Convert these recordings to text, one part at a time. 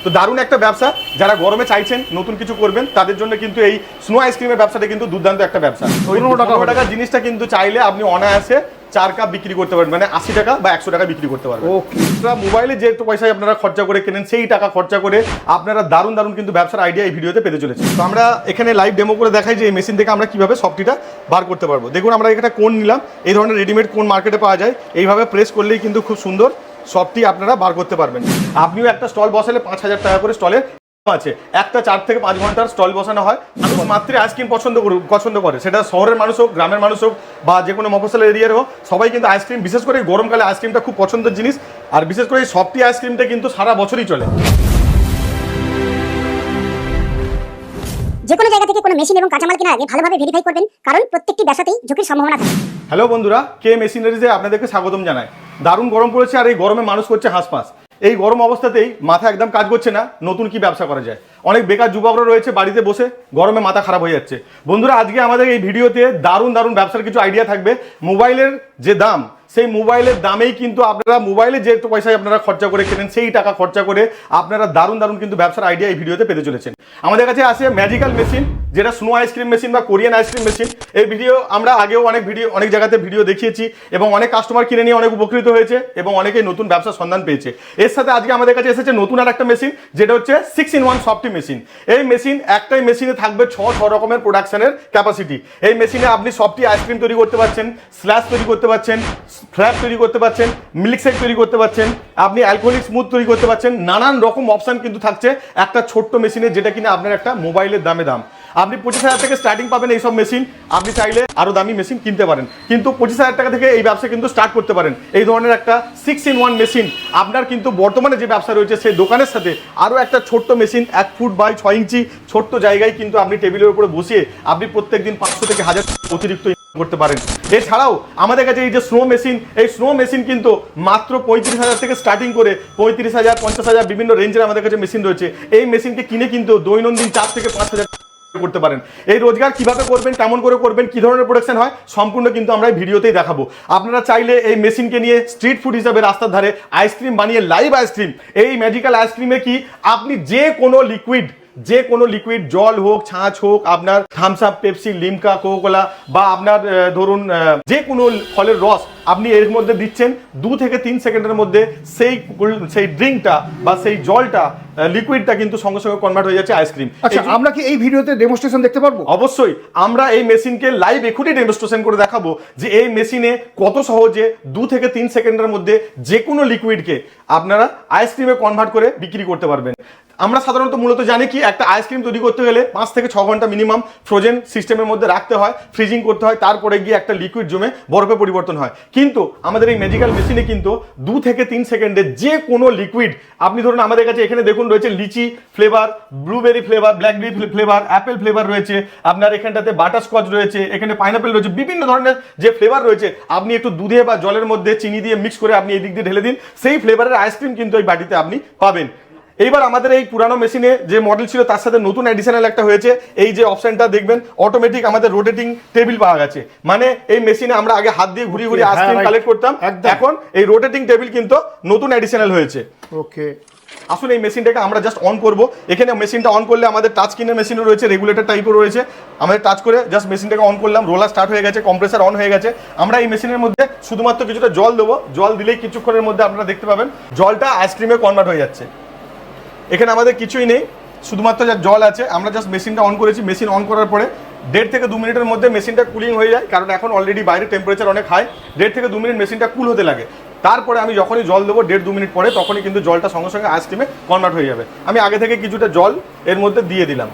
তো দারুণ একটা ব্যবসা, যারা গরমে চাইছেন নতুন কিছু করবেন তাদের জন্য কিন্তু এই স্নো আইসক্রিমের ব্যবসাটা কিন্তু দুর্দান্ত একটা ব্যবসা। 15 টাকা জিনিসটা কিন্তু চাইলে আপনি অনায়াসে 4 কাপ বিক্রি করতে পারবেন, মানে 80 টাকা বা 100 টাকা বিক্রি করতে পারবেন। মোবাইলে যে একটু পয়সায় আপনারা খরচা করে কেনেন সেই টাকা খরচা করে আপনারা দারুণ দারুণ কিন্তু ব্যবসার আইডিয়া এই ভিডিওতে পেতে চলেছে। তো আমরা এখানে লাইভ ডেমো করে দেখাই যে এই মেশিন থেকে আমরা কিভাবে সফটটিটা বার করতে পারবো। দেখুন আমরা এখানে কোন নিলাম, এই ধরনের রেডিমেড কোন মার্কেটে পাওয়া যায়, এইভাবে প্রেস করলেই কিন্তু খুব সুন্দর সফটটি আপনারা বার করতে পারবেন। আপনিও একটা স্টল বসালে 5,000 টাকা করে স্টলের আছে, একটা 4 থেকে 5 ঘন্টার স্টল বসানো হয়। মানুষ মাত্র আইসক্রিম পছন্দ করে, সেটা শহরের মানুষ হোক, গ্রামের মানুষ হোক, বা যে কোনো মফস্বল এরিয়ার হোক, সবাই কিন্তু আইসক্রিম, বিশেষ করে গরমকালে আইসক্রিমটা খুব পছন্দের জিনিস। আর বিশেষ করে এই সফটি আইসক্রিমটা কিন্তু সারা বছরই চলে। যে কোনো জায়গা থেকে কোনো মেশিন এবং কাঁচামাল কেনার আগে ভালোভাবে ভেরিফাই করবেন, কারণ প্রত্যেকটি ব্যবসাতেই ঝুঁকির সম্ভাবনা থাকে। হ্যালো বন্ধুরা, কে মেশিনারিজে আপনাদেরকে স্বাগতম জানাই। দারুণ গরম পড়েছে আর এই গরমে মানুষ করছে হাঁসফাঁস। এই গরম অবস্থাতেই মাথা একদম কাজ করছে না নতুন কি ব্যবসা করা যায়। অনেক বেকার যুবকরা রয়েছে বাড়িতে বসে, গরমে মাথা খারাপ হয়ে যাচ্ছে। বন্ধুরা আজকে আমাদের এই ভিডিওতে দারুণ দারুণ ব্যবসার কিছু আইডিয়া থাকবে। মোবাইলের যে দাম, সেই মোবাইলের দামেই কিন্তু আপনারা মোবাইলে যে একটু পয়সায় আপনারা খরচা করে কেনেন সেই টাকা খরচা করে আপনারা দারুণ দারুণ কিন্তু ব্যবসার আইডিয়া এই ভিডিওতে পেতে চলেছেন। আমাদের কাছে আছে ম্যাজিক্যাল মেশিন, যেটা স্নো আইসক্রিম মেশিন বা কোরিয়ান আইসক্রিম মেশিন। এই ভিডিও আমরা আগেও অনেক জায়গাতে ভিডিও দেখিয়েছি এবং অনেক কাস্টমার কিনে নিয়ে অনেক উপকৃত হয়েছে এবং অনেকেই নতুন ব্যবসার সন্ধান পেয়েছে। এর সাথে আজকে আমাদের কাছে এসেছে নতুন আর একটা মেশিন, যেটা হচ্ছে 6-in-1 সফটি মেশিন। এই মেশিন একটাই মেশিনে থাকবে 6 রকমের প্রোডাকশনের ক্যাপাসিটি। এই মেশিনে আপনি সফটি আইসক্রিম তৈরি করতে পারছেন, স্ল্যাশ তৈরি করতে পারছেন, ফ্ল্যাপ তৈরি করতে পারছেন, মিল্কশেক তৈরি করতে পারছেন, আপনি অ্যালকোহলিক স্মুথ তৈরি করতে পারছেন। নানান রকম অপশন কিন্তু থাকছে একটা ছোট্ট মেশিনে, যেটা কিনা আপনার একটা মোবাইলের দাম। আপনি 25,000 থেকে স্টার্টিং পাবেন এইসব মেশিন। আপনি চাইলে আরো দামি মেশিন কিনতে পারেন, কিন্তু 25,000 টাকা থেকে এই ব্যবসা কিন্তু স্টার্ট করতে পারেন। এই ধরনের একটা 6-in-1 মেশিন আপনার কিন্তু বর্তমানে যে ব্যবসা রয়েছে সেই দোকানের সাথে আরো একটা ছোট্ট মেশিন 1 ফুট বাই 6 ইঞ্চি ছোট্ট জায়গায় কিন্তু আপনি টেবিলের উপরে বসিয়ে আপনি প্রত্যেকদিন 500 থেকে 1000 অতিরিক্ত করতে পারেন। এছাড়াও আমাদের কাছে এই যে স্নো মেশিন, এই স্নো মেশিন কিন্তু মাত্র 35,000 থেকে স্টার্টিং করে 35,000, 50,000 বিভিন্ন রেঞ্জের আমাদের কাছে মেশিন রয়েছে। এই মেশিনকে কিনে কিন্তু দৈনন্দিন 4 থেকে 5,000 করতে পারেন। এই রোজগার কিভাবে করবেন, কেমন করে করবেন, কি ধরনের প্রোডাকশন হয়, সম্পূর্ণ কিন্তু আমরা এই ভিডিওতেই দেখাবো। আপনারা চাইলে এই মেশিনকে নিয়ে স্ট্রিট ফুড হিসাবে রাস্তার ধারে আইসক্রিম বানিয়ে লাইভ আইসক্রিম, এই ম্যাজিক্যাল আইসক্রিমে কি আপনি যে কোনো লিকুইড জল হোক, ছাঁচ হোক, আপনার Thums Up, Pepsi, Limca, Coca Cola বা আপনার ধরুন যে কোনো ফলের রস আপনি এর মধ্যে দিচ্ছেন, 2 থেকে 3 সেকেন্ডের মধ্যে সেই ড্রিঙ্কটা বা সেই জলটা, লিকুইডটা কিন্তু সঙ্গে সঙ্গে কনভার্ট হয়ে যাচ্ছে আইসক্রিম। আচ্ছা, আমরা কি এই ভিডিওতে ডেমোস্ট্রেশন দেখতে পারবো? অবশ্যই, আমরা এই মেশিনকে লাইভ এখনই ডেমোস্ট্রেশন করে দেখাবো যে এই মেশিনে কত সহজে 2 থেকে 3 সেকেন্ডের মধ্যে যে কোনো লিকুইডকে আপনারা আইসক্রিমে কনভার্ট করে বিক্রি করতে পারবেন। আমরা সাধারণত মূলত জানি কি একটা আইসক্রিম তৈরি করতে গেলে 5 থেকে 6 ঘন্টা মিনিমাম ফ্রোজেন সিস্টেমের মধ্যে রাখতে হয়, ফ্রিজিং করতে হয়, তারপরে গিয়ে একটা লিকুইড জমে বরফে পরিবর্তন হয়। কিন্তু আমাদের এই ম্যাজিক্যাল মেশিনে কিন্তু 2 থেকে 3 সেকেন্ডে যে কোনো লিকুইড, আপনি ধরুন আমাদের কাছে এখানে দেখুন রয়েছে lychee flavour, blueberry flavour, blackberry flavour, apple flavour রয়েছে, আপনার এখানটাতে বাটারস্কচ রয়েছে, এখানে পাইনাপেল রয়েছে, বিভিন্ন ধরনের যে ফ্লেভার রয়েছে আপনি একটু দুধে বা জলের মধ্যে চিনি দিয়ে মিক্স করে আপনি এই দিক দিয়ে ঢেলে দিন, সেই ফ্লেভারের আইসক্রিম কিন্তু এই বাটিতে আপনি পাবেন। এইবার আমাদের এই পুরানো মেশিনে যে মডেল ছিল তার সাথে নতুন অ্যাডিশনাল একটা হয়েছে, এই যে অপশনটা দেখবেন অটোমেটিক আমাদের রোটেটিং টেবিল পাওয়া গেছে। মানে এই মেশিনে আমরা আগে হাত দিয়ে ঘুরিয়ে আইসক্রিম কালেক্ট করতাম, এখন এই রোটেটিং টেবিল কিন্তু নতুন অ্যাডিশনাল হয়েছে। ওকে, আসুন এই মেশিনটাকে আমরা জাস্ট অন করব। এখানে মেশিনটা অন করলে আমাদের টাচ স্ক্রিনের মেশিনও রয়েছে, রেগুলেটর টাইপও রয়েছে। আমাদের টাচ করে জাস্ট মেশিনটাকে অন করলাম, রোলার স্টার্ট হয়ে গেছে, কম্প্রেসার অন হয়ে গেছে। আমরা এই মেশিনের মধ্যে শুধুমাত্র কিছুটা জল দেবো, জল দিলেই কিছুক্ষণের মধ্যে আপনারা দেখতে পাবেন জলটা আইসক্রিমে কনভার্ট হয়ে যাচ্ছে। এখানে আমাদের কিছুই নেই, শুধুমাত্র যা জল আছে। আমরা জাস্ট মেশিনটা অন করেছি, মেশিন অন করার পরে 1.5 থেকে 2 মিনিটের মধ্যে মেশিনটা কুলিং হয়ে যায়, কারণ এখন অলরেডি বাইরে টেম্পারেচার অনেক হাই। 1.5 থেকে 2 মিনিট মেশিনটা কুল হতে লাগে। তারপরে আমি যখনই জল দেবো 1.5-2 মিনিট পরে, তখনই কিন্তু জলটা সঙ্গে সঙ্গে আইসক্রিমে কনভার্ট হয়ে যাবে। আমি আগে থেকে কিছুটা জল এর মধ্যে দিয়ে দিলাম,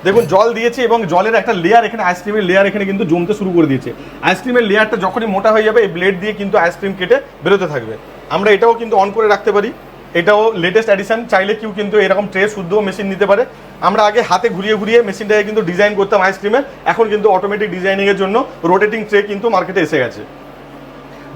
দেখুন জল দিয়েছি এবং জলের একটা লেয়ার, এখানে আইসক্রিমের লেয়ার এখানে কিন্তু জমতে শুরু করে দিয়েছে। আইসক্রিমের লেয়ারটা যখনই মোটা হয়ে যাবে এই ব্লেড দিয়ে কিন্তু আইসক্রিম কেটে বেরোতে থাকবে। আমরা এটাও কিন্তু অন করে রাখতে পারি, এটাও লেটেস্ট অ্যাডিশন। চাইলে কেউ কিন্তু এরকম ট্রে শুদ্ধ মেশিন নিতে পারে। আমরা আগে হাতে ঘুরিয়ে মেশিনটাকে কিন্তু ডিজাইন করতাম আইসক্রিমের, এখন কিন্তু অটোমেটিক ডিজাইনিংয়ের জন্য রোটেটিং ট্রে কিন্তু মার্কেটে এসে গেছে।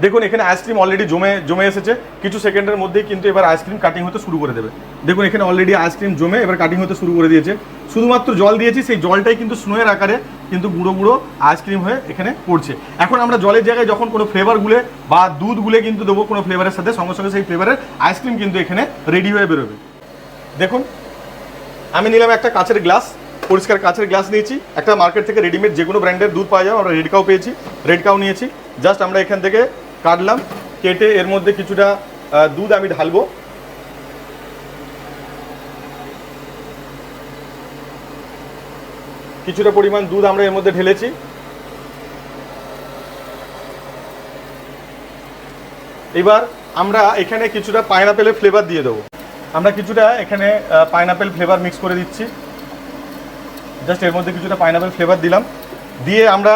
দেখুন এখানে আইসক্রিম অলরেডি জমে এসেছে, কিছু সেকেন্ডের মধ্যেই কিন্তু এবার আইসক্রিম কাটিং হতে শুরু করে দেবে। দেখুন এখানে অলরেডি আইসক্রিম জমে এবার কাটিং হতে শুরু করে দিয়েছে। শুধুমাত্র জল দিয়েছি, সেই জলটাই কিন্তু স্নোয়ের আকারে কিন্তু গুঁড়ো গুঁড়ো আইসক্রিম হয়ে এখানে পড়ছে। এখন আমরা জলের জায়গায় যখন কোনো ফ্লেভার গুলে বা দুধ গুলে কিন্তু দেবো কোনো ফ্লেভারের সাথে, সঙ্গে সঙ্গে সেই ফ্লেভারের আইসক্রিম কিন্তু এখানে রেডি হয়ে বেরোবে। দেখুন আমি নিলাম একটা কাঁচের গ্লাস, পরিষ্কার কাঁচের গ্লাস নিয়েছি। একটা মার্কেট থেকে রেডিমেড যে কোনো ব্র্যান্ডের দুধ পাওয়া যায়, আমরা রেড কাউ পেয়েছি, রেড কাউ নিয়েছি। জাস্ট আমরা এখান থেকে কাটলাম, কেটে এর মধ্যে কিছুটা দুধ আমি ঢালবো। কিছুটা পরিমাণ দুধ আমরা এর মধ্যে ঢেলেছি। এবার আমরা এখানে কিছুটা পাইনাপেলের ফ্লেভার দিয়ে দেবো। আমরা কিছুটা এখানে পাইনাপেল ফ্লেভার মিক্স করে দিচ্ছি। জাস্ট এর মধ্যে কিছুটা পাইনাপেল ফ্লেভার দিলাম, দিয়ে আমরা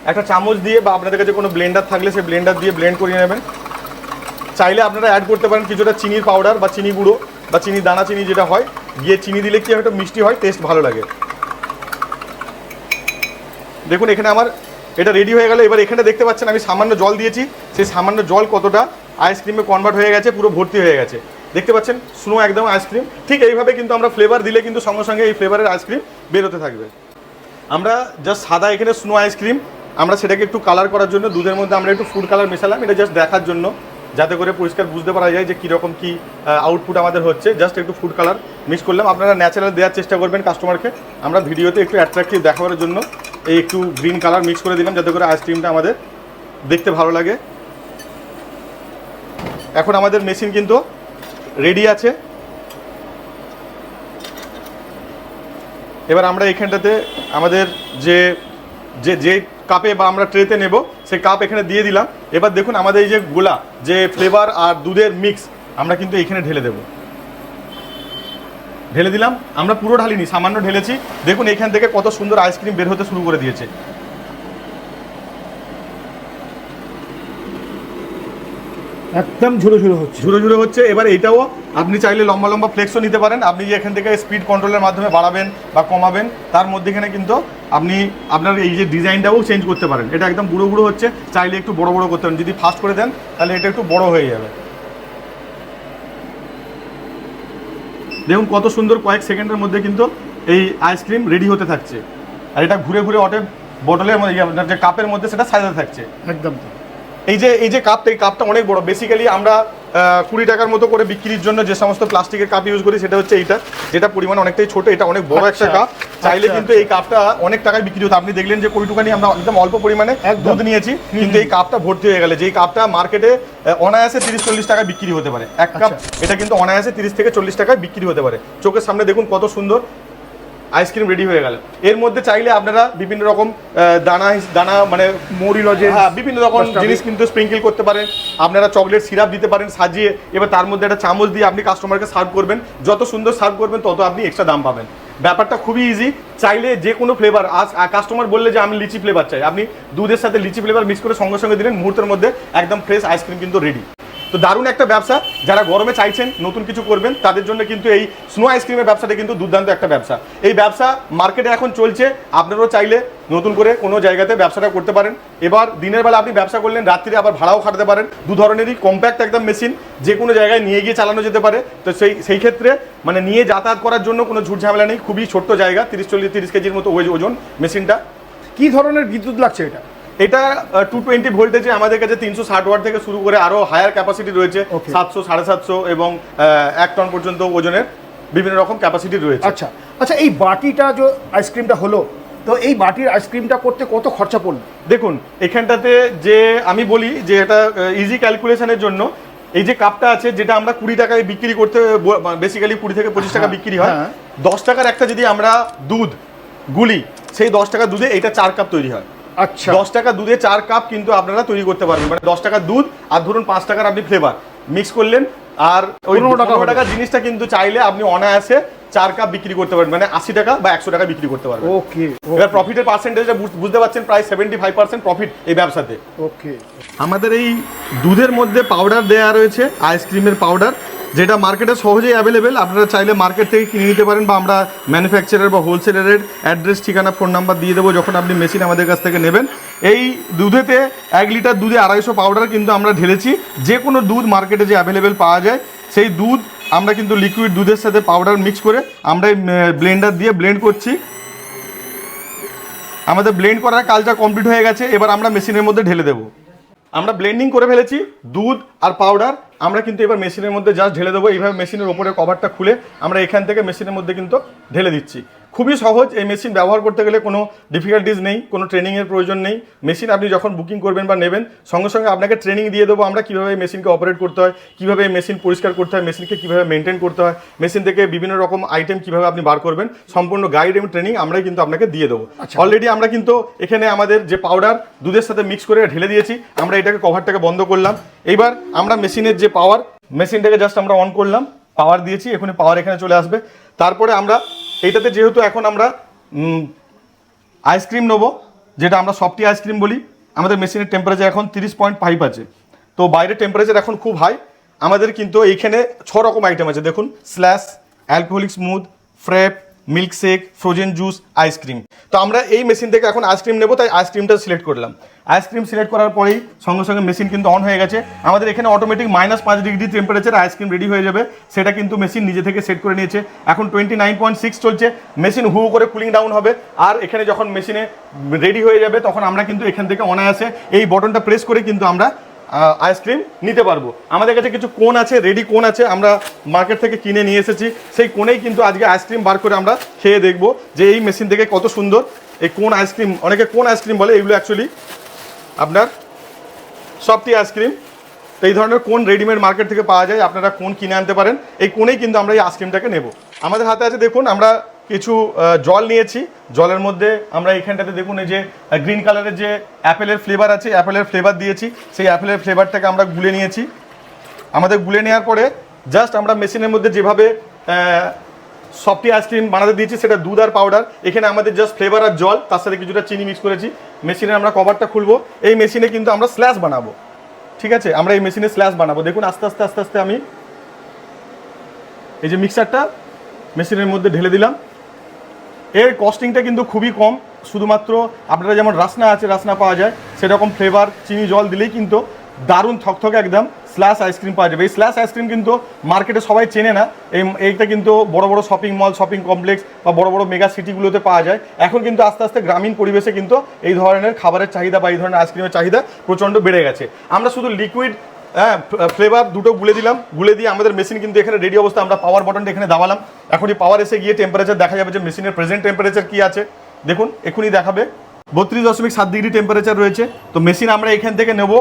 একটা চামচ দিয়ে বা আপনাদের কাছে কোনো ব্লেন্ডার থাকলে সেই ব্লেন্ডার দিয়ে ব্লেন্ড করে নেবেন। চাইলে আপনারা অ্যাড করতে পারেন কিছুটা চিনির পাউডার বা চিনি গুঁড়ো বা চিনি দানা চিনি যেটা হয়, গিয়ে চিনি দিলে কি একটা মিষ্টি হয়, টেস্ট ভালো লাগে। দেখুন এখানে আমার এটা রেডি হয়ে গেল। এবার এখানে দেখতে পাচ্ছেন আমি সামান্য জল দিয়েছি, সেই সামান্য জল কতটা আইসক্রিমে কনভার্ট হয়ে গেছে, পুরো ভর্তি হয়ে গেছে। দেখতে পাচ্ছেন স্নো একদম আইসক্রিম। ঠিক এইভাবে কিন্তু আমরা ফ্লেভার দিলে কিন্তু সঙ্গে সঙ্গে এই ফ্লেভারের আইসক্রিম বেরোতে থাকবে। আমরা জাস্ট সাদা এখানে স্নো আইসক্রিম, আমরা সেটাকে একটু কালার করার জন্য দুধের মধ্যে আমরা একটু ফুড কালার মেশালাম, এটা জাস্ট দেখার জন্য, যাতে করে পরিষ্কার বুঝতে পারা যায় যে কীরকম কী আউটপুট আমাদের হচ্ছে। জাস্ট একটু ফুড কালার মিক্স করলাম। আপনারা ন্যাচারাল দেওয়ার চেষ্টা করবেন কাস্টমারকে। আমরা ভিডিওতে একটু অ্যাট্রাকটিভ দেখাবার জন্য এই একটু গ্রিন কালার মিক্স করে দিলাম, যাতে করে আইসক্রিমটা আমাদের দেখতে ভালো লাগে। এখন আমাদের মেশিন কিন্তু রেডি আছে। এবার আমরা এখানটাতে আমাদের যে যে যে কাপে বা আমরা ট্রেতে নেব সেই কাপ এখানে দিয়ে দিলাম। এবার দেখুন আমাদের এই যে গোলা, যে ফ্লেভার আর দুধের মিক্স, আমরা কিন্তু এখানে ঢেলে দেব। ঢেলে দিলাম, আমরা পুরো ঢালিনি, সামান্য ঢেলেছি। দেখুন এখান থেকে কত সুন্দর আইসক্রিম বের হতে শুরু করে দিয়েছে। একদম ঝুড়ো ঝুড়ো হচ্ছে, ঝুড়ো ঝুড়ো হচ্ছে। এবার এইটাও আপনি চাইলে লম্বা লম্বা ফ্লেক্সও নিতে পারেন। আপনি যে এখান থেকে স্পিড কন্ট্রোলের মাধ্যমে বাড়াবেন বা কমাবেন, তার মধ্যেখানে কিন্তু আপনি আপনার এই যে ডিজাইনটাও চেঞ্জ করতে পারেন। এটা একদম গুঁড়ো গুঁড়ো হচ্ছে, চাইলে একটু বড় বড় করতে পারেন। যদি ফাস্ট করে দেন তাহলে এটা একটু বড় হয়ে যাবে। দেখুন কত সুন্দর, কয়েক সেকেন্ডের মধ্যে কিন্তু এই আইসক্রিম রেডি হতে থাকছে। আর এটা ঘুরে ঘুরে অটে বোতলের মধ্যে, আপনার যে কাপের মধ্যে সেটা সাজাতে থাকছে। একদম। এই যে কাপটা, এই কাপটা অনেক বড়। বেসিক্যালি আমরা 20 টাকার মতো করে বিক্রির জন্য যে সমস্ত প্লাস্টিকের কাপ ইউজ করি, সেটা হচ্ছে এইটা, যেটা পরিমাণ অনেকটাই ছোট। এটা অনেক বড় একটা কাপ। চাইলে কিন্তু এই কাপটা অনেক টাকায় বিক্রি হতো। আপনি দেখলেন যে কইটুকানি আমরা একদম অল্প পরিমাণে দুধ নিয়েছি, কিন্তু এই কাপটা ভর্তি হয়ে গেলে, যেই কাপটা মার্কেটে অনায়াসে 30-40 টাকায় বিক্রি হতে পারে এক কাপ, এটা কিন্তু অনায়াসে 30 থেকে 40 টাকায় বিক্রি হতে পারে। চোখের সামনে দেখুন কত সুন্দর আইসক্রিম রেডি হয়ে গেল। এর মধ্যে চাইলে আপনারা বিভিন্ন রকম দানা মানে মৌরি লজেন্স, বিভিন্ন রকম জিনিস কিন্তু স্প্রিঙ্কেল করতে পারেন। আপনারা চকলেট সিরাপ দিতে পারেন সাজিয়ে। এবার তার মধ্যে একটা চামচ দিয়ে আপনি কাস্টমারকে সার্ভ করবেন। যত সুন্দর সার্ভ করবেন তত আপনি এক্সট্রা দাম পাবেন। ব্যাপারটা খুবই ইজি। চাইলে যে কোনো ফ্লেভার, আজ কাস্টমার বললে যে আমি লিচি ফ্লেভার চাই, আপনি দুধের সাথে লিচি ফ্লেভার মিক্স করে সঙ্গে সঙ্গে দিলেন, মুহূর্তের মধ্যে একদম ফ্রেশ আইসক্রিম কিন্তু রেডি। তো দারুণ একটা ব্যবসা। যারা গরমে চাইছেন নতুন কিছু করবেন, তাদের জন্য কিন্তু এই স্নো আইসক্রিমের ব্যবসাটা কিন্তু দুর্দান্ত একটা ব্যবসা। এই ব্যবসা মার্কেটে এখন চলছে। আপনারাও চাইলে নতুন করে কোনো জায়গাতে ব্যবসাটা করতে পারেন। এবার দিনের বেলা আপনি ব্যবসা করলেন, রাত্রিরে আবার ভাড়াও খাটাতে পারেন। দু ধরনেরই কম্প্যাক্ট একদম মেশিন, যে কোনো জায়গায় নিয়ে গিয়ে চালানো যেতে পারে। তো সেই ক্ষেত্রে মানে নিয়ে যাতায়াত করার জন্য কোনো ঝুট ঝামেলা নেই। খুবই ছোট্ট জায়গা, 30 কেজির মতো ওজন মেশিনটা। কি ধরনের বিদ্যুৎ লাগছে এটা? এটা 220 ভোল্টেজে আমাদের কাছে 360 ওয়াট থেকে শুরু করে আরো হায়ার ক্যাপাসিটি রয়েছে, 700, 750 এবং 1 টন পর্যন্ত ওজনের বিভিন্ন রকম ক্যাপাসিটি রয়েছে। আচ্ছা আচ্ছা, এই বাটিটা যে আইসক্রিমটা হলো, তো এই বাটির আইসক্রিমটা করতে কত খরচা পড়লো? দেখুন এখানটাতে যে আমি বলি যে এটা ইজি ক্যালকুলেশনের জন্য, এই যে কাপটা আছে যেটা আমরা 20 টাকায় বিক্রি করতে, বেসিক্যালি 20 থেকে 25 টাকা বিক্রি হয়। 10 টাকার একটা যদি আমরা দুধ গুলি, সেই 10 টাকা দুধে এটা 4 কাপ তৈরি হয়। আচ্ছা, 10 টাকা দুধে 4 কাপ কিন্তু আপনারা তৈরি করতে পারবেন। মানে 10 টাকা দুধ আর ধরুন 5 টাকার আপনি ফ্লেভার মিক্স করলেন, আর ওই 15 টাকা জিনিসটা কিন্তু চাইলে আপনি অনায়াসে 4 কাপ বিক্রি করতে পারবেন, মানে 80 টাকা বা 100 টাকা বিক্রি করতে পারবেন। ওকে। এবার প্রফিটের পার্সেন্টেজটা বুঝতে পারছেন, প্রায় 75% প্রফিট এই ব্যবসাতে। ওকে। আমাদের এই দুধের মধ্যে পাউডার দেওয়া রয়েছে, আইসক্রিমের পাউডার, যেটা মার্কেটে সহজেই অ্যাভেলেবেল। আপনারা চাইলে মার্কেট থেকে কিনে নিতে পারেন, বা আমরা ম্যানুফ্যাকচারার বা হোলসেলারের অ্যাড্রেস, ঠিকানা, ফোন নাম্বার দিয়ে দেবো যখন আপনি মেশিন আমাদের কাছ থেকে নেবেন। এই দুধেতে 1 লিটার দুধে 250 পাউডার কিন্তু আমরা ঢেলেছি। যে কোনো দুধ মার্কেটে যে অ্যাভেলেবেল পাওয়া যায়, সেই দুধ আমরা কিন্তু লিকুইড দুধের সাথে পাউডার মিক্স করে আমরা ব্লেন্ডার দিয়ে ব্লেন্ড করছি। আমাদের ব্লেন্ড করার কাজটা কমপ্লিট হয়ে গেছে, এবার আমরা মেশিনের মধ্যে ঢেলে দেবো। আমরা ব্লেন্ডিং করে ফেলেছি দুধ আর পাউডার, আমরা কিন্তু এবার মেশিনের মধ্যে জাস্ট ঢেলে দেবো। এইভাবে মেশিনের ওপরে কভারটা খুলে আমরা এখান থেকে মেশিনের মধ্যে কিন্তু ঢেলে দিচ্ছি। খুবই সহজ, এই মেশিন ব্যবহার করতে গেলে কোনো ডিফিকাল্টিস নেই, কোনো ট্রেনিংয়ের প্রয়োজন নেই। মেশিন আপনি যখন বুকিং করবেন বা নেবেন, সঙ্গে সঙ্গে আপনাকে ট্রেনিং দিয়ে দেবো আমরা কীভাবে এই মেশিনকে অপারেট করতে হয়, কীভাবে এই মেশিন পরিষ্কার করতে হয়, মেশিনকে কীভাবে মেনটেন করতে হয়, মেশিন থেকে বিভিন্ন রকম আইটেম কীভাবে আপনি বার করবেন, সম্পূর্ণ গাইড এবং ট্রেনিং আমরাই কিন্তু আপনাকে দিয়ে দেবো। অলরেডি আমরা কিন্তু এখানে আমাদের যে পাউডার দুধের সাথে মিক্স করে ঢেলে দিয়েছি, আমরা এটাকে কভারটাকে বন্ধ করলাম। এইবার আমরা মেশিনের যে পাওয়ার, মেশিনটাকে জাস্ট আমরা অন করলাম, পাওয়ার দিয়েছি, এখানে পাওয়ার এখানে চলে আসবে। তারপরে আমরা এইটাতে যেহেতু এখন আমরা আইসক্রিম নেবো, যেটা আমরা সফটি আইসক্রিম বলি, আমাদের মেশিনের টেম্পারেচার এখন 30.5 আছে। তো বাইরের টেম্পারেচার এখন খুব হাই। আমাদের কিন্তু এইখানে 6 রকম আইটেম আছে, দেখুন, slush, alcoholic smooth, frappe, milk shake, frozen juice, ice cream. তো আমরা এই মেশিন থেকে এখন আইসক্রিম নেবো, তাই আইসক্রিমটা সিলেক্ট করলাম। আইসক্রিম সিলেক্ট করার পরেই সঙ্গে সঙ্গে মেশিন কিন্তু অন হয়ে গেছে। আমাদের এখানে automatic -5 degree temperature ice cream ready হয়ে যাবে, সেটা কিন্তু মেশিন নিজে থেকে সেট করে নিয়েছে। এখন 29.6 চলছে, মেশিন হু করে কুলিং ডাউন হবে। আর এখানে যখন মেশিনে রেডি হয়ে যাবে তখন আমরা কিন্তু এখান থেকে অনায়াসে এই বটনটা প্রেস করে কিন্তু আমরা আইসক্রিম নিতে পারবো। আমাদের কাছে কিছু কোন আছে, রেডি কোন আছে, আমরা মার্কেট থেকে কিনে নিয়ে এসেছি। সেই কোনেই কিন্তু আজকে আইসক্রিম বার করে আমরা খেয়ে দেখবো যে এই মেশিন থেকে কত সুন্দর এই কোন আইসক্রিম, অনেকে কোন আইসক্রিম বলে, এগুলো অ্যাকচুয়ালি আপনার সফটি আইসক্রিম। তো এই ধরনের কোন রেডিমেড মার্কেট থেকে পাওয়া যায়, আপনারা কোন কিনে আনতে পারেন। এই কোনেই কিন্তু আমরা এই আইসক্রিমটাকে নেব। আমাদের হাতে আছে, দেখুন, আমরা কিছু জল নিয়েছি। জলের মধ্যে আমরা এইখানটাতে দেখুন এই যে গ্রিন কালারের যে অ্যাপেলের ফ্লেভার আছে, অ্যাপেলের ফ্লেভার দিয়েছি। সেই অ্যাপেলের ফ্লেভারটাকে আমরা গুলে নিয়েছি। আমাদের গুলে নেওয়ার পরে জাস্ট আমরা মেশিনের মধ্যে যেভাবে সফটি আইসক্রিম বানাতে দিয়েছি, সেটা দুধ আর পাউডার, এখানে আমাদের জাস্ট ফ্লেভার আর জল, তার সাথে কিছুটা চিনি মিক্স করেছি। মেশিনে আমরা কভারটা খুলবো, এই মেশিনে কিন্তু আমরা স্ল্যাশ বানাবো। ঠিক আছে, আমরা এই মেশিনে স্ল্যাশ বানাবো। দেখুন আস্তে আস্তে আস্তে আস্তে আমি এই যে মিক্সারটা মেশিনের মধ্যে ঢেলে দিলাম। এর কস্টিংটা কিন্তু খুবই কম, শুধুমাত্র আপনারা যেমন রাসনা আছে, রাসনা পাওয়া যায়, সেরকম ফ্লেভার চিনি জল দিলেই কিন্তু দারুণ থকথকে একদম স্ল্যাশ আইসক্রিম পাওয়া যাবে। এই স্ল্যাশ আইসক্রিম কিন্তু মার্কেটে সবাই চেনে না, এইটা কিন্তু বড় বড় শপিং মল, শপিং কমপ্লেক্স বা বড় বড় মেগা সিটিগুলোতে পাওয়া যায়। এখন কিন্তু আস্তে আস্তে গ্রামীণ পরিবেশে কিন্তু এই ধরনের খাবারের চাহিদা বা এই ধরনের আইসক্রিমের চাহিদা প্রচণ্ড বেড়ে গেছে। আমরা শুধু লিকুইড ফ্লেভার দুটো গুলে দিলাম, গুলে দিয়ে আমাদের মেশিন কিন্তু এখানে রেডি অবস্থা। আমরা পাওয়ার বাটনটা এখানে দাবালাম, এখনই পাওয়ার এসে গিয়ে টেম্পারেচার দেখা যাবে যে মেশিনের প্রেজেন্ট টেম্পারেচার কী আছে। দেখুন এখনই দেখাবে 32.7 ডিগ্রি টেম্পারেচার রয়েছে। তো মেশিন আমরা এখান থেকে নেব,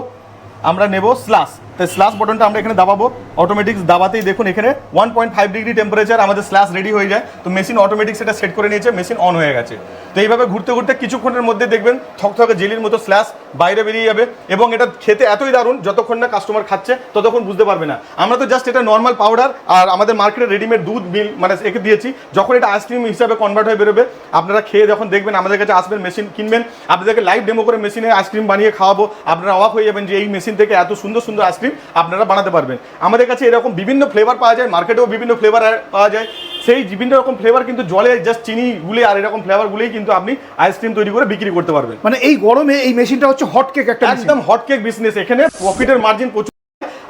আমরা নেব স্ল্যাশ। তাই স্ল্যাশ বটনটা আমরা এখানে দাবাবো, অটোমেটিক দাবাতেই দেখুন এখানে 1.5 ডিগ্রি টেম্পারেচার আমাদের স্ল্যাশ রেডি হয়ে যায়। তো মেশিন অটোমেটিক সেটা সেট করে নিয়েছে, মেশিন অন হয়ে গেছে। তো এইভাবে ঘুরতে ঘুরতে কিছুক্ষণের মধ্যে দেখবেন থকথকে জেলির মতো স্ল্যাশ বাইরে বেরিয়ে যাবে। এবং এটা খেতে এতই দারুণ, যতক্ষণ না কাস্টমার খাচ্ছে ততক্ষণ বুঝতে পারবে না। আমরা তো জাস্ট এটা নর্মাল পাউডার আর আমাদের মার্কেটে রেডিমেড দুধ মিল মানে একে দিয়েছি। যখন এটা আইসক্রিম হিসাবে কনভার্ট হয়ে বেরোবে, আপনারা খেয়ে যখন দেখবেন, আমাদের কাছে আসবেন, মেশিন কিনবেন, আপনাদেরকে লাইভ ডেমো করে মেশিনে আইসক্রিম বানিয়ে খাওয়াবো। আপনারা অবাক হয়ে যাবেন যে এই মেশিন থেকে এত সুন্দর সুন্দর আইসক্রিম আপনারা বানাতে পারবেন। আমাদের কাছে এরকম বিভিন্ন ফ্লেভার পাওয়া যায়, মার্কেটেও বিভিন্ন ফ্লেভার পাওয়া যায়। সেই বিভিন্ন রকম ফ্লেভার কিন্তু জলে জাস্ট চিনি গুলে আর এরকম ফ্লেভার গুলেই কিন্তু আপনি আইসক্রিম তৈরি করে বিক্রি করতে পারবেন। মানে এই গরমে এই মেশিনটা হচ্ছে হট কেক, একটা একদম হট কেক বিজনেস। এখানে প্রফিটের মার্জিন প্রচুর।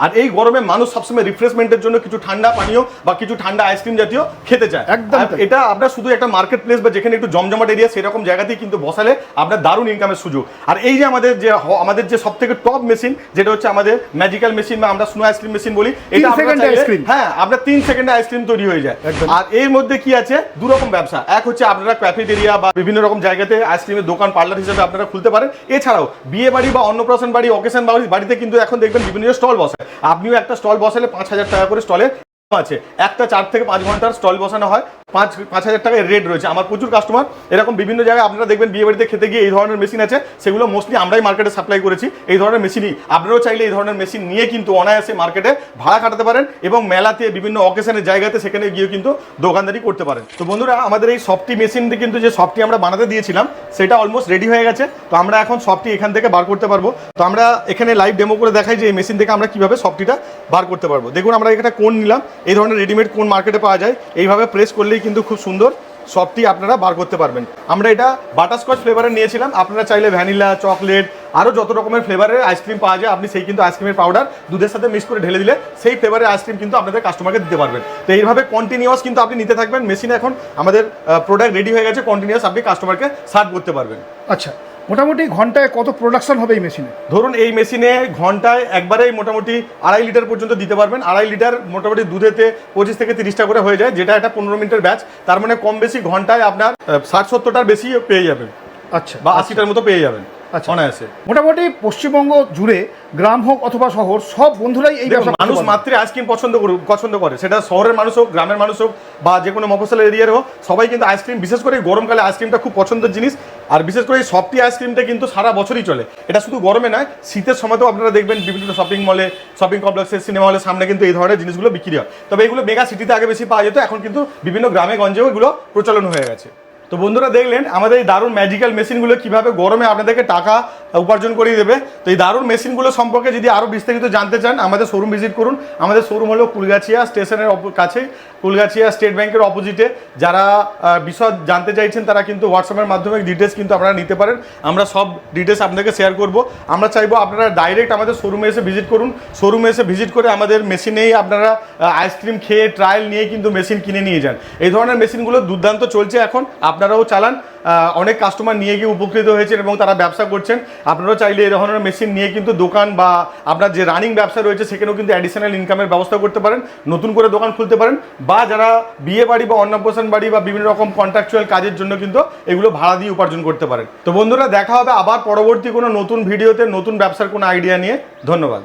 আর এই গরমে মানুষ সবসময় রিফ্রেশমেন্টের জন্য কিছু ঠান্ডা পানীয় বা কিছু ঠান্ডা আইসক্রিম জাতীয় খেতে চায়। একদম এটা আপনার শুধু একটা মার্কেট প্লেস বা যেখানে একটু জমজমাট এরিয়া, সেরকম জায়গাতেই কিন্তু বসালে আপনার দারুণ ইনকামের সুযোগ। আর এই যে আমাদের যে সব থেকে টপ মেশিন, যেটা হচ্ছে আমাদের ম্যাজিক্যাল মেশিন বা আমরা স্নো আইসক্রিম মেশিন বলি, এটা হ্যাঁ আপনার 3 সেকেন্ডে আইসক্রিম তৈরি হয়ে যায়। আর এর মধ্যে কি আছে, দু রকম ব্যবসা। এক হচ্ছে আপনারা ক্যাফেটেরিয়া বা বিভিন্ন রকম জায়গাতে আইসক্রিমের দোকান, পার্লার হিসেবে আপনারা খুলতে পারেন। এছাড়াও বিয়ে বাড়ি বা অন্নপ্রাশন বাড়ি, অকেশন বাড়িতে কিন্তু এখন দেখবেন বিভিন্ন স্টল বসে। আপনিও একটা স্টল বসালে 5,000 টাকা করে স্টলের আছে। একটা 4 থেকে 5 ঘন্টার স্টল বসানো হয়, 5,000 টাকায় রেট রয়েছে। আমার প্রচুর কাস্টমার এরকম বিভিন্ন জায়গায় আপনারা দেখবেন বিয়ে বাড়িতে খেতে গিয়ে এই ধরনের মেশিন আছে, সেগুলো মোস্টলি আমরাই মার্কেটে সাপ্লাই করেছি। এই ধরনের মেশিনই আপনারাও চাইলে এই ধরনের মেশিন নিয়ে কিন্তু অনায়াসে মার্কেটে ভাড়া খাটাতে পারেন এবং মেলাতে বিভিন্ন অকেশনের জায়গাতে সেখানে গিয়ে কিন্তু দোকানদারি করতে পারেন। তো বন্ধুরা, আমাদের এই সফটি মেশিনটি কিন্তু যে সফটি আমরা বানাতে দিয়েছিলাম সেটা অলমোস্ট রেডি হয়ে গেছে। তো আমরা এখন সফটি এখান থেকে বার করতে পারবো। তো আমরা এখানে লাইভ ডেমো করে দেখাই যে এই মেশিন থেকে আমরা কিভাবে সফটিটা বার করতে পারবো। দেখুন আমরা এখানে কোন নিলাম, এই ধরনের রেডিমেড কোন মার্কেটে পাওয়া যায়। এইভাবে প্রেস করলেই কিন্তু খুব সুন্দর সবটি আপনারা বার করতে পারবেন। আমরা এটা বাটারস্কচ ফ্লেভারের নিয়েছিলাম, আপনারা চাইলে ভ্যানিলা, চকলেট, আরও যত রকমের ফ্লেভারের আইসক্রিম পাওয়া যায় আপনি সেই কিন্তু আইসক্রিমের পাউডার দুধের সাথে মিক্স করে ঢেলে দিলে সেই ফ্লেভারের আইসক্রিম কিন্তু আপনাদের কাস্টমারকে দিতে পারবেন। তো এইভাবে কন্টিনিউয়াস কিন্তু আপনি নিতে থাকবেন। মেশিনে এখন আমাদের প্রোডাক্ট রেডি হয়ে গেছে, কন্টিনিউয়াস আপনি কাস্টমারকে সার্ভ করতে পারবেন। আচ্ছা, মোটামুটি ঘন্টায় কত প্রোডাকশন হবে এই মেশিনে? ধরুন এই মেশিনে ঘন্টায় একবারেই মোটামুটি 2.5 লিটার পর্যন্ত দিতে পারবেন। 2.5 লিটার মোটামুটি দুধেতে 25 থেকে 30টা করে হয়ে যায়, যেটা একটা 15 মিনিটের ব্যাচ। তার মানে কম বেশি ঘন্টায় আপনার 60-70টার বেশি পেয়ে যাবেন, আচ্ছা, বা 80টার মতো পেয়ে যাবেন আচ্ছা। অনায়াসে। মোটামুটি পশ্চিমবঙ্গ জুড়ে গ্রাম হোক অথবা শহর, সব বন্ধুরাই এই দেখুন, ব্যবসা মানুষ মাত্র আইসক্রিম পছন্দ করে, সেটা শহরের মানুষ হোক, গ্রামের মানুষ হোক, বা যে কোনো মফস্বল এরিয়ার হোক, সবাই কিন্তু আইসক্রিম, বিশেষ করে গরমকালে আইসক্রিমটা খুব পছন্দের জিনিস। আর বিশেষ করে এই সফটি আইসক্রিমটা কিন্তু সারা বছরই চলে। এটা শুধু গরমে নয়, শীতের সময়তেও আপনারা দেখবেন বিভিন্ন শপিং মলে, শপিং কমপ্লেক্সে, সিনেমা হলের সামনে কিন্তু এই ধরনের জিনিসগুলো বিক্রি হয়। তবে এগুলো মেগা সিটিতে আগে বেশি পাওয়া যেত, এখন কিন্তু বিভিন্ন গ্রামে গঞ্জেও এগুলো প্রচলন হয়ে গেছে। তো বন্ধুরা, দেখলেন আমাদের এই দারুণ ম্যাজিক্যাল মেশিনগুলো কিভাবে গরমে আপনাদেরকে টাকা উপার্জন করিয়ে দেবে। তো এই দারুণ মেশিনগুলো সম্পর্কে যদি আরও বিস্তারিত জানতে চান, আমাদের শোরুম ভিজিট করুন। আমাদের শোরুম হলো কুলগাছিয়া স্টেশনের কাছে, কুলগাছিয়া স্টেট ব্যাংকের অপোজিটে। যারা বিশদ জানতে চাইছেন তারা কিন্তু হোয়াটসঅ্যাপের মাধ্যমে ডিটেলস কিন্তু আপনারা নিতে পারেন। আমরা সব ডিটেলস আপনাদেরকে শেয়ার করব। আমরা চাইবো আপনারা ডাইরেক্ট আমাদের শোরুমে এসে ভিজিট করুন। শোরুমে এসে ভিজিট করে আমাদের মেশিনেই আপনারা আইসক্রিম খেয়ে ট্রায়াল নিয়ে কিন্তু মেশিন কিনে নিয়ে যান। এই ধরনের মেশিনগুলো দুর্দান্ত চলছে এখন, আপনারাও চালান। অনেক কাস্টমার নিয়ে গিয়ে উপকৃত হয়েছেন এবং তারা ব্যবসা করছেন। আপনারাও চাইলে এই ধরনের মেশিন নিয়ে কিন্তু দোকান বা আপনার যে রানিং ব্যবসা রয়েছে সেখানেও কিন্তু অ্যাডিশনাল ইনকামের ব্যবস্থা করতে পারেন, নতুন করে দোকান খুলতে পারেন, বা যারা বিয়ে বাড়ি বা অন্নপ্রাশন বাড়ি বা বিভিন্ন রকম কন্ট্রাকচুয়াল কাজের জন্য কিন্তু এগুলো ভাড়া দিয়ে উপার্জন করতে পারেন। তো বন্ধুরা, দেখা হবে আবার পরবর্তী কোনো নতুন ভিডিওতে নতুন ব্যবসার কোনো আইডিয়া নিয়ে। ধন্যবাদ।